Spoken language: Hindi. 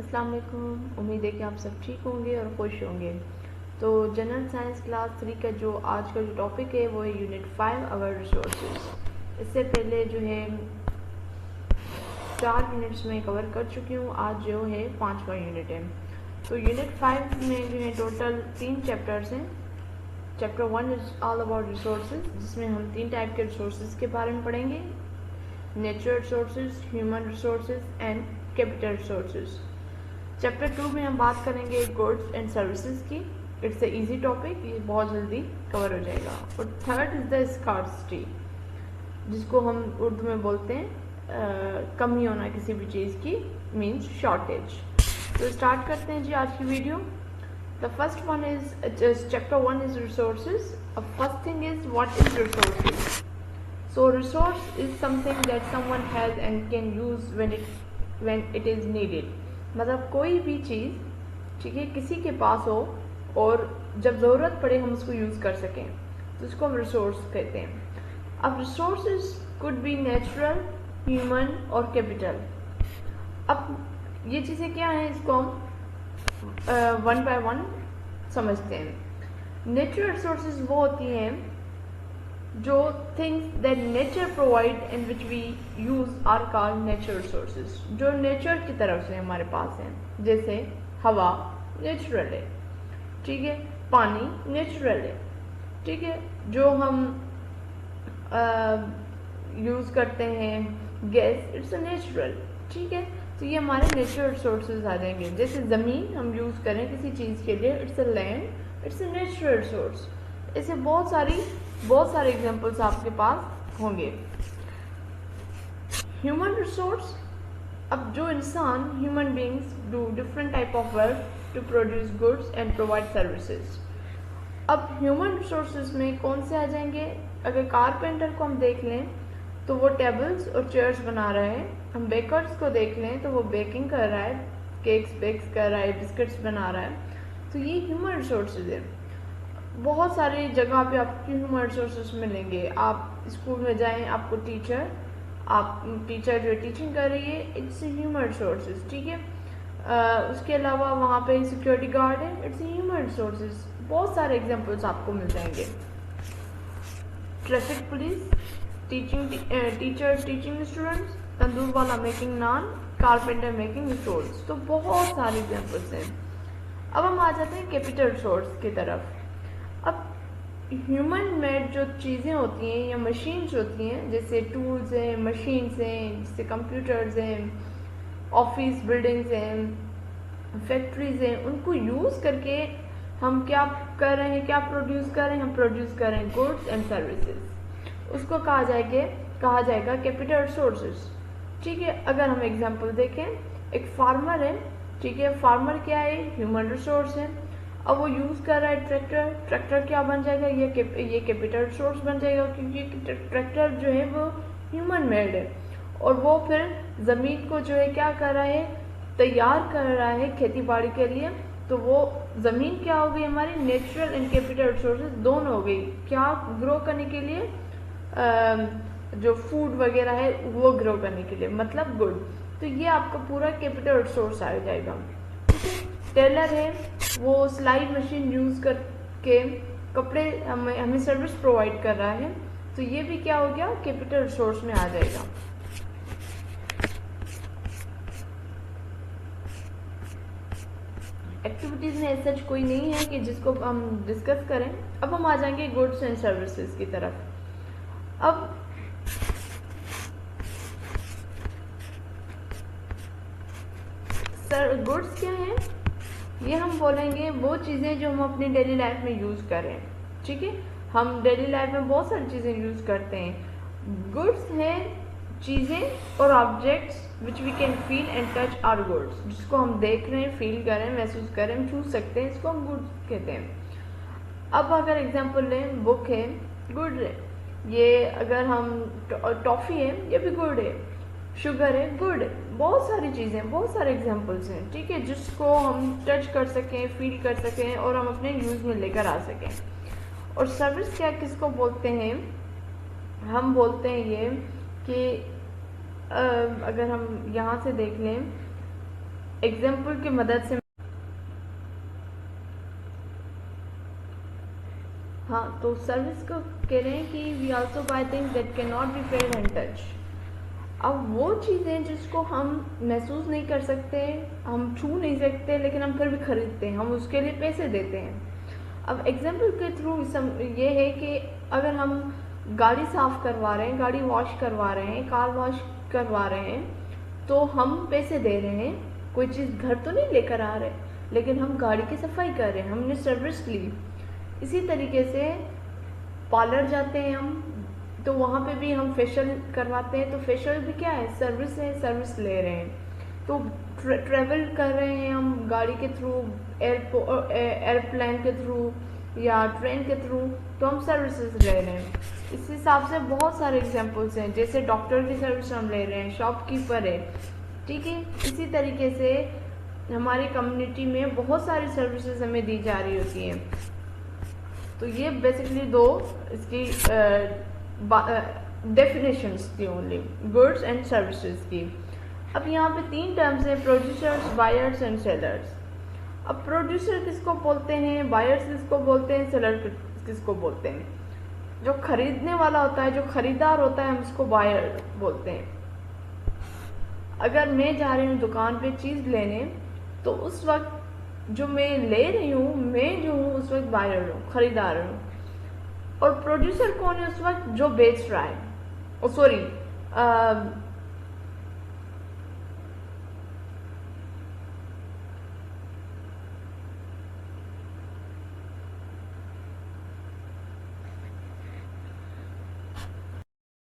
अस्सलाम वालेकुम। उम्मीद है कि आप सब ठीक होंगे और खुश होंगे। तो जनरल साइंस क्लास 3 का जो आज का जो टॉपिक है वो है यूनिट 5 अवर रिसोर्सेज। इससे पहले जो है 4 यूनिट्स में कवर कर चुकी हूँ। आज जो है 5वां यूनिट है। तो यूनिट 5 में जो है टोटल 3 चैप्टर्स हैं। Chapter 1 is all about resources, जिसमें हम 3 टाइप के रिसोर्सेज के बारे में पढ़ेंगे: natural resources, human resources and capital resources. Chapter 2 में हम बात करेंगे गुड्स एंड सर्विसेज की। इट्स अ इजी टॉपिक, ये बहुत जल्दी कवर हो जाएगा। और थर्ड इज द स्कार्सिटी, जिसको हम उर्दू में बोलते हैं कमी होना किसी भी चीज़ की, मीन्स शॉर्टेज। तो स्टार्ट करते हैं जी आज की video. The first one is chapter 1 is resources. First thing is what is resources. So resource is something that someone has and can use when it is needed. मतलब कोई भी चीज़, ठीक है, किसी के पास हो और जब ज़रूरत पड़े हम उसको यूज़ कर सकें, तो उसको हम रिसोर्स कहते हैं। अब resources could be natural, human और कैपिटल। अब ये चीज़ें क्या हैं, इसको हम वन बाय वन समझते हैं। नेचुरल रिसोर्सेज वो होती हैं जो things that nature provide and which we use are called natural resources, जो नेचर की तरफ से हमारे पास हैं। जैसे हवा नेचुरल है, ठीक है, पानी नेचुरल है, ठीक है, जो हम यूज करते हैं गैस, इट्स अ नेचुरल, ठीक है। तो ये हमारे नेचुरल रिसोर्सेज आ जाएंगे। जैसे ज़मीन हम यूज करें किसी चीज़ के लिए, it's a land, it's a natural resource. ऐसे बहुत सारे एग्जांपल्स आपके पास होंगे। ह्यूमन रिसोर्स, अब जो इंसान, human beings do different type of work to produce goods and provide services. अब ह्यूमन रिसोर्सेज में कौन से आ जाएंगे? अगर कारपेंटर को हम देख लें तो वो टेबल्स और चेयर्स बना रहा है। हम बेकर्स को देख लें तो वो बेकिंग कर रहा है, केक्स बेक्स कर रहा है, बिस्किट्स बना रहा है। तो ये ह्यूमन रिसोर्सेज है। बहुत सारी जगह पे आपको ह्यूमन रिसोर्सेज मिलेंगे। आप स्कूल में जाएं, आपको टीचर जो टीचिंग कर रही है, इट्स ह्यूमन रिसोर्सेज, ठीक है। उसके अलावा वहाँ पे सिक्योरिटी गार्ड है, इट्स ह्यूमन रिसोर्सेज। बहुत सारे एग्जांपल्स आपको मिल जाएंगे। Traffic police, teacher teaching students, tandoor वाला making naan, carpenter making stools. तो बहुत सारे एग्जांपल्स हैं। अब हम आ जाते हैं कैपिटल रिसोर्स की तरफ। अब ह्यूमन मेड जो चीज़ें होती हैं या मशीन्स होती हैं, जैसे टूल्स हैं, मशीन्स हैं, जैसे कंप्यूटर्स हैं, ऑफिस बिल्डिंग्स हैं, फैक्ट्रीज हैं, उनको यूज़ करके हम क्या कर रहे हैं, क्या प्रोड्यूस कर रहे हैं? हम प्रोड्यूस कर रहे हैं गुड्स एंड सर्विसेज। उसको कहा जाएगा कैपिटल रिसोर्सेज, ठीक है। अगर हम एग्जांपल देखें, एक फार्मर है, ठीक है, फार्मर क्या है? ह्यूमन रिसोर्स है। अब वो यूज़ कर रहा है ट्रैक्टर क्या बन जाएगा? ये कैपिटल रिसोर्स बन जाएगा, क्योंकि ट्रैक्टर जो है वो ह्यूमन मेड है। और वो फिर ज़मीन को जो है क्या कर रहा है? तैयार कर रहा है खेती बाड़ी के लिए। तो वो ज़मीन क्या हो गई हमारी? नेचुरल एंड कैपिटल रिसोर्सेज दोनों हो गई। क्या ग्रो करने के लिए? जो फूड वगैरह है वो ग्रो करने के लिए, मतलब गुड। तो ये आपका पूरा कैपिटल रिसोर्स आ जाएगा। टेलर है, वो सिलाई मशीन यूज़ करके कपड़े हमें सर्विस प्रोवाइड कर रहा है। तो ये भी क्या हो गया? कैपिटल रिसोर्स में आ जाएगा। एक्टिविटीज़ में ऐसा कोई नहीं है कि जिसको हम डिस्कस करें। अब हम आ जाएंगे गुड्स एंड सर्विसेज की तरफ। अब गुड्स क्या है? ये हम बोलेंगे वो चीज़ें जो हम अपनी डेली लाइफ में यूज़ करें, ठीक है। हम डेली लाइफ में बहुत सारी चीज़ें यूज़ करते हैं। गुड्स हैं चीज़ें और objects which we can feel and touch are goods, जिसको हम देख रहे हैं, फील करें, महसूस करें, छू सकते हैं, इसको हम गुड्स कहते हैं। अब अगर एग्जांपल लें, बुक है, गुड है। ये अगर हम टॉफ़ी है, ये भी गुड है। शुगर है, गुड है। बहुत सारी चीज़ें, बहुत सारे एग्जांपल्स हैं, ठीक है, जिसको हम टच कर सकें, फील कर सकें और हम अपने यूज़ में लेकर आ सकें। और सर्विस क्या किसको बोलते हैं? हम बोलते हैं ये कि अगर हम यहाँ से देख लें एग्जाम्पल की मदद से, हाँ, तो सर्विस को कह रहे हैं कि we also buy things that can not be felt and touch. अब वो चीज़ें जिसको हम महसूस नहीं कर सकते, हम छू नहीं सकते, लेकिन हम फिर भी खरीदते हैं, हम उसके लिए पैसे देते हैं। अब एग्जाम्पल के थ्रू ये है कि अगर हम गाड़ी साफ करवा रहे हैं, गाड़ी वॉश करवा रहे हैं, कार वॉश करवा रहे हैं, तो हम पैसे दे रहे हैं, कोई चीज़ घर तो नहीं लेकर आ रहे, लेकिन हम गाड़ी की सफाई कर रहे हैं, हमने सर्विस ली। इसी तरीके से पार्लर जाते हैं हम, तो वहाँ पे भी हम फेशियल करवाते हैं, तो फेशियल भी क्या है, सर्विस है, सर्विस ले रहे हैं। तो ट्रेवल कर रहे हैं हम गाड़ी के थ्रू, एयरप्लेन के थ्रू या ट्रेन के थ्रू, तो हम सर्विसेज ले रहे हैं। इस हिसाब से बहुत सारे एग्जांपल्स हैं, जैसे डॉक्टर की सर्विस हम ले रहे हैं, शॉपकीपर है, ठीक है। इसी तरीके से हमारी कम्युनिटी में बहुत सारी सर्विसेज हमें दी जा रही होती हैं। तो ये बेसिकली दो इसकी डेफिनेशंस थी ओनली, गुड्स एंड सर्विसेज की। अब यहाँ पे 3 टर्म्स हैं, प्रोड्यूसर्स, बायर्स एंड सेलर्स। अब प्रोड्यूसर किसको बोलते हैं, बायर्स किसको बोलते हैं, सेलर किसको बोलते हैं? जो खरीदने वाला होता है, जो खरीदार होता है, हम उसको बायर बोलते हैं। अगर मैं जा रही हूँ दुकान पे चीज़ लेने, तो उस वक्त जो मैं ले रही हूँ, मैं जो हूँ उस वक्त बायर हूँ, खरीदार हूँ। और प्रोड्यूसर कौन है उस वक्त? जो बेच रहा है, सॉरी,